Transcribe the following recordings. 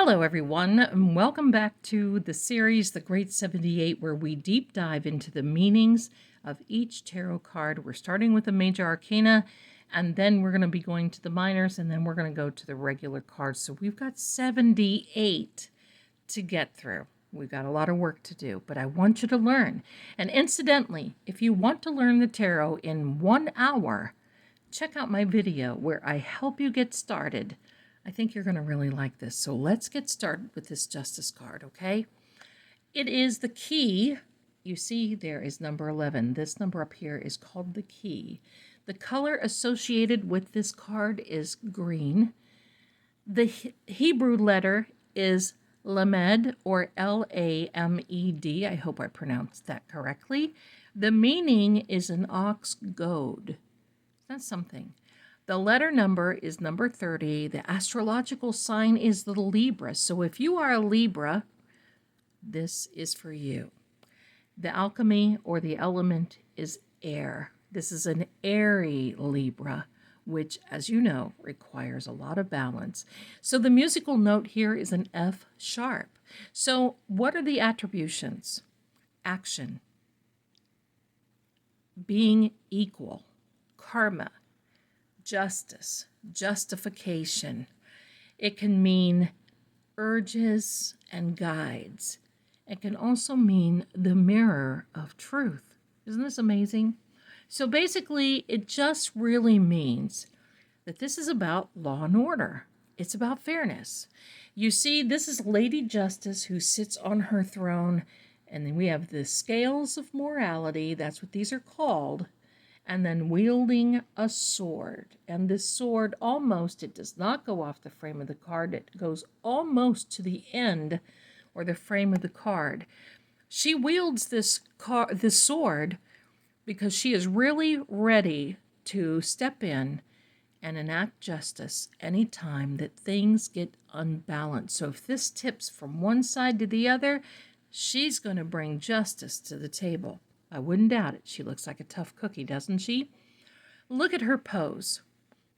Hello, everyone, and welcome back to the series, The Great 78, where we deep dive into the meanings of each tarot card. We're starting with the major arcana, and then we're going to be going to the minors, and then we're going to go to the regular cards. So we've got 78 to get through. We've got a lot of work to do, but I want you to learn. And incidentally, if you want to learn the tarot in 1 hour, check out my video where I help you get started. I think you're going to really like this. So let's get started with this Justice card, okay? It is the key. You see there is number 11. This number up here is called the key. The color associated with this card is green. The Hebrew letter is Lamed, or Lamed. I hope I pronounced that correctly. The meaning is an ox goad. That's something. The letter number is number 30. The astrological sign is the Libra. So if you are a Libra, this is for you. The alchemy or the element is air. This is an airy Libra, which, as you know, requires a lot of balance. So the musical note here is an F sharp. So what are the attributions? Action, being equal, karma, justice, justification. It can mean urges and guides. It can also mean the mirror of truth. Isn't this amazing? So basically, it just really means that this is about law and order. It's about fairness. You see, this is Lady Justice who sits on her throne, and then we have the scales of morality. That's what these are called. And then wielding a sword. And this sword it does not go off the frame of the card. It goes almost to the end or the frame of the card. She wields this sword because she is really ready to step in and enact justice anytime that things get unbalanced. So if this tips from one side to the other, she's going to bring justice to the table. I wouldn't doubt it. She looks like a tough cookie, doesn't she? Look at her pose.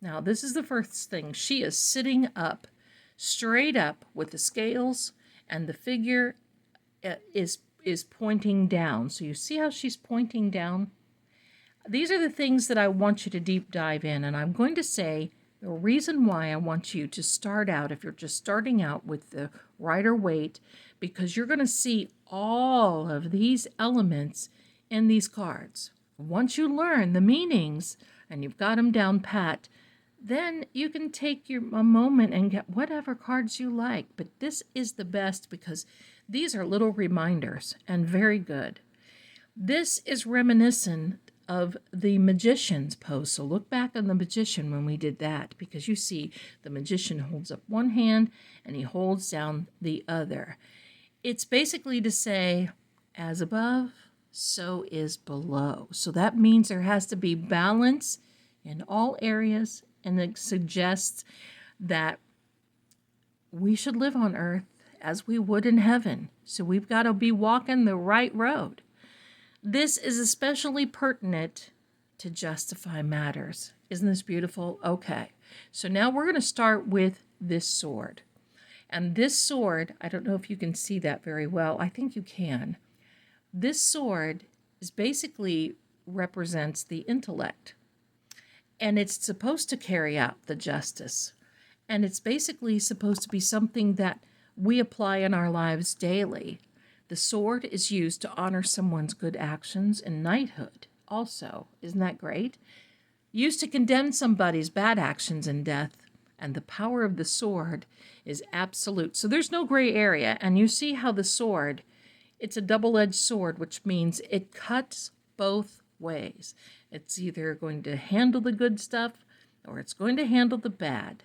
Now, this is the first thing. She is sitting up, straight up with the scales, and the figure is pointing down. So you see how she's pointing down? These are the things that I want you to deep dive in, and I'm going to say the reason why I want you to start out, if you're just starting out, with the Rider-Waite, because you're going to see all of these elements in these cards. Once you learn the meanings and you've got them down pat, then you can take a moment and get whatever cards you like. But this is the best because these are little reminders and very good. This is reminiscent of the Magician's pose. So look back on the Magician when we did that, because you see the Magician holds up one hand and he holds down the other. It's basically to say, as above, so is below. So that means there has to be balance in all areas, and it suggests that we should live on earth as we would in heaven. So we've got to be walking the right road. This is especially pertinent to justify matters. Isn't this beautiful? Okay, so now we're going to start with this sword. And this sword, I don't know if you can see that very well. I think you can. This sword is basically represents the intellect, and it's supposed to carry out the justice, and it's basically supposed to be something that we apply in our lives daily. The sword is used to honor someone's good actions and knighthood also. Isn't that great? Used to condemn somebody's bad actions and death, and the power of the sword is absolute. So there's no gray area, and you see how the sword, it's a double-edged sword, which means it cuts both ways. It's either going to handle the good stuff or it's going to handle the bad.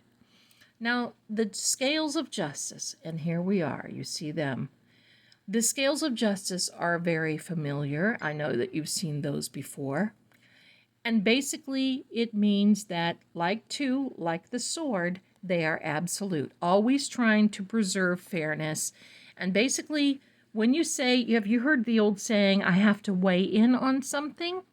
Now, the scales of justice, and here we are, you see them. The scales of justice are very familiar. I know that you've seen those before. And basically, it means that, like the sword, they are absolute, always trying to preserve fairness. And basically, when you say, have you heard the old saying, I have to weigh in on something?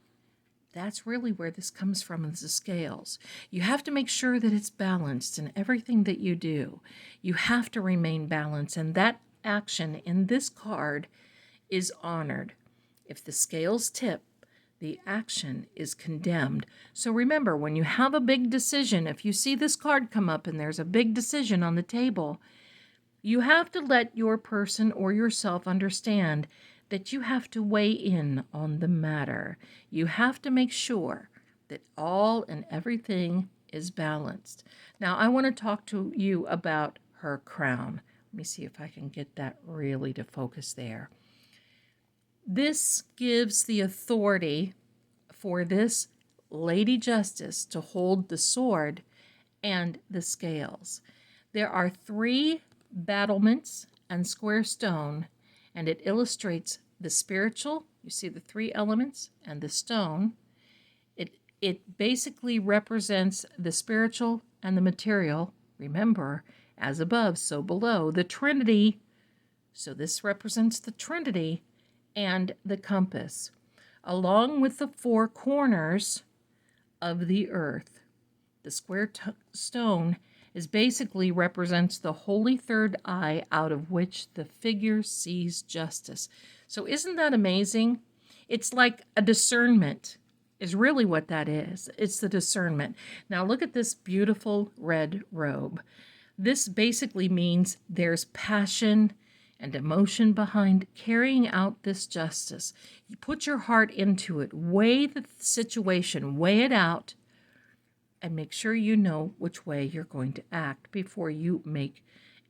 That's really where this comes from is the scales. You have to make sure that it's balanced in everything that you do. You have to remain balanced, and that action in this card is honored. If the scales tip, the action is condemned. So remember, when you have a big decision, if you see this card come up and there's a big decision on the table, you have to let your person or yourself understand that you have to weigh in on the matter. You have to make sure that all and everything is balanced. Now, I want to talk to you about her crown. Let me see if I can get that really to focus there. This gives the authority for this Lady Justice to hold the sword and the scales. There are 3 battlements and square stone, and it illustrates the spiritual. You see the 3 elements and the stone. It basically represents the spiritual and the material. Remember, as above, so below. The Trinity. So this represents the Trinity and the compass, along with the 4 corners of the earth. The square stone is basically represents the holy third eye out of which the figure sees justice. So isn't that amazing? It's like a discernment is really what that is. It's the discernment. Now look at this beautiful red robe. This basically means there's passion and emotion behind carrying out this justice. You put your heart into it, weigh the situation, weigh it out, and make sure you know which way you're going to act before you make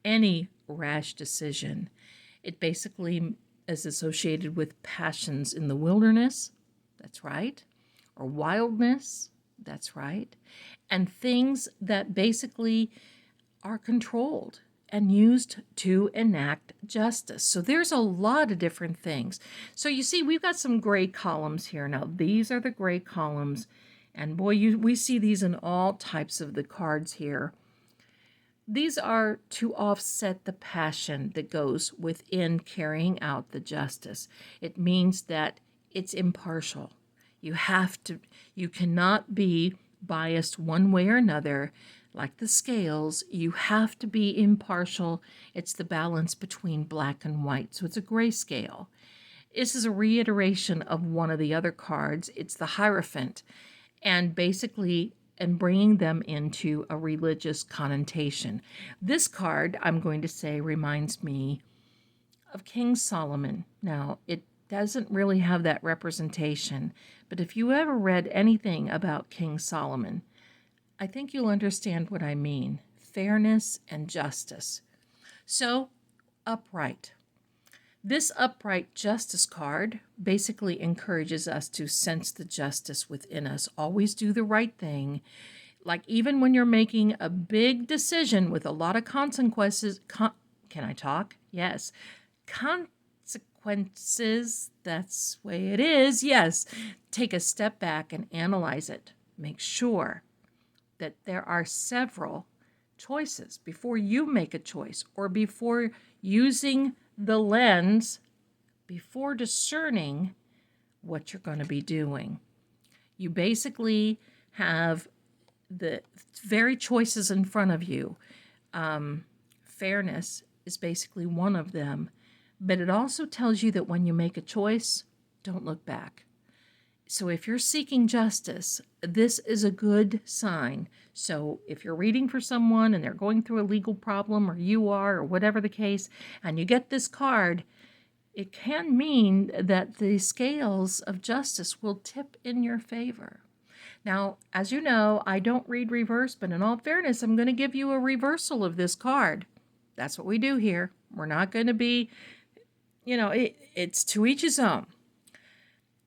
any rash decision. It basically is associated with passions in the wilderness, that's right, or wildness, that's right, and things that basically are controlled and used to enact justice. So there's a lot of different things. So you see, we've got some gray columns here. Now, these are the gray columns. And boy, we see these in all types of the cards here. These are to offset the passion that goes within carrying out the justice. It means that it's impartial. You cannot be biased one way or another. Like the scales, you have to be impartial. It's the balance between black and white. So it's a gray scale. This is a reiteration of one of the other cards. It's the Hierophant. And basically, and bringing them into a religious connotation. This card, I'm going to say, reminds me of King Solomon. Now, it doesn't really have that representation, but if you ever read anything about King Solomon, I think you'll understand what I mean. Fairness and justice. So, upright. This upright justice card basically encourages us to sense the justice within us. Always do the right thing. Like even when you're making a big decision with a lot of consequences. Can I talk? Yes. Consequences, that's the way it is. Yes. Take a step back and analyze it. Make sure that there are several choices before you make a choice, or before using the lens, before discerning what you're going to be doing. You basically have the very choices in front of you. Fairness is basically one of them, but it also tells you that when you make a choice, don't look back. So if you're seeking justice, this is a good sign. So if you're reading for someone and they're going through a legal problem, or you are, or whatever the case, and you get this card, it can mean that the scales of justice will tip in your favor. Now, as you know, I don't read reverse, but in all fairness, I'm going to give you a reversal of this card. That's what we do here. We're not going to be, it's to each his own.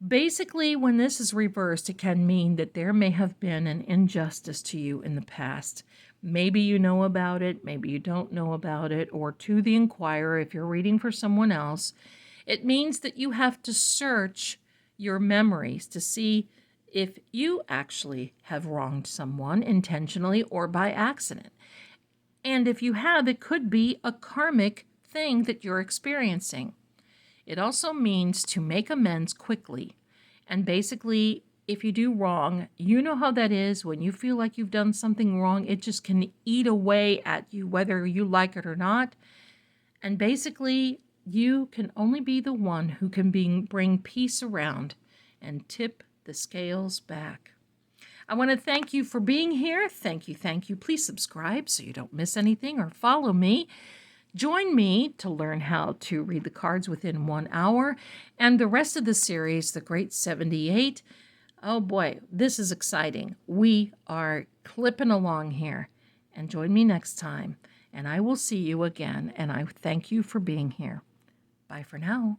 Basically, when this is reversed, it can mean that there may have been an injustice to you in the past. Maybe you know about it, maybe you don't know about it, or to the inquirer, if you're reading for someone else, it means that you have to search your memories to see if you actually have wronged someone intentionally or by accident. And if you have, it could be a karmic thing that you're experiencing. It also means to make amends quickly. And basically, if you do wrong, you know how that is when you feel like you've done something wrong. It just can eat away at you, whether you like it or not. And basically, you can only be the one who can bring peace around and tip the scales back. I want to thank you for being here. Thank you, thank you. Please subscribe so you don't miss anything, or follow me. Join me to learn how to read the cards within 1 hour and the rest of the series, The Great 78. Oh boy, this is exciting. We are clipping along here. And join me next time, and I will see you again, and I thank you for being here. Bye for now.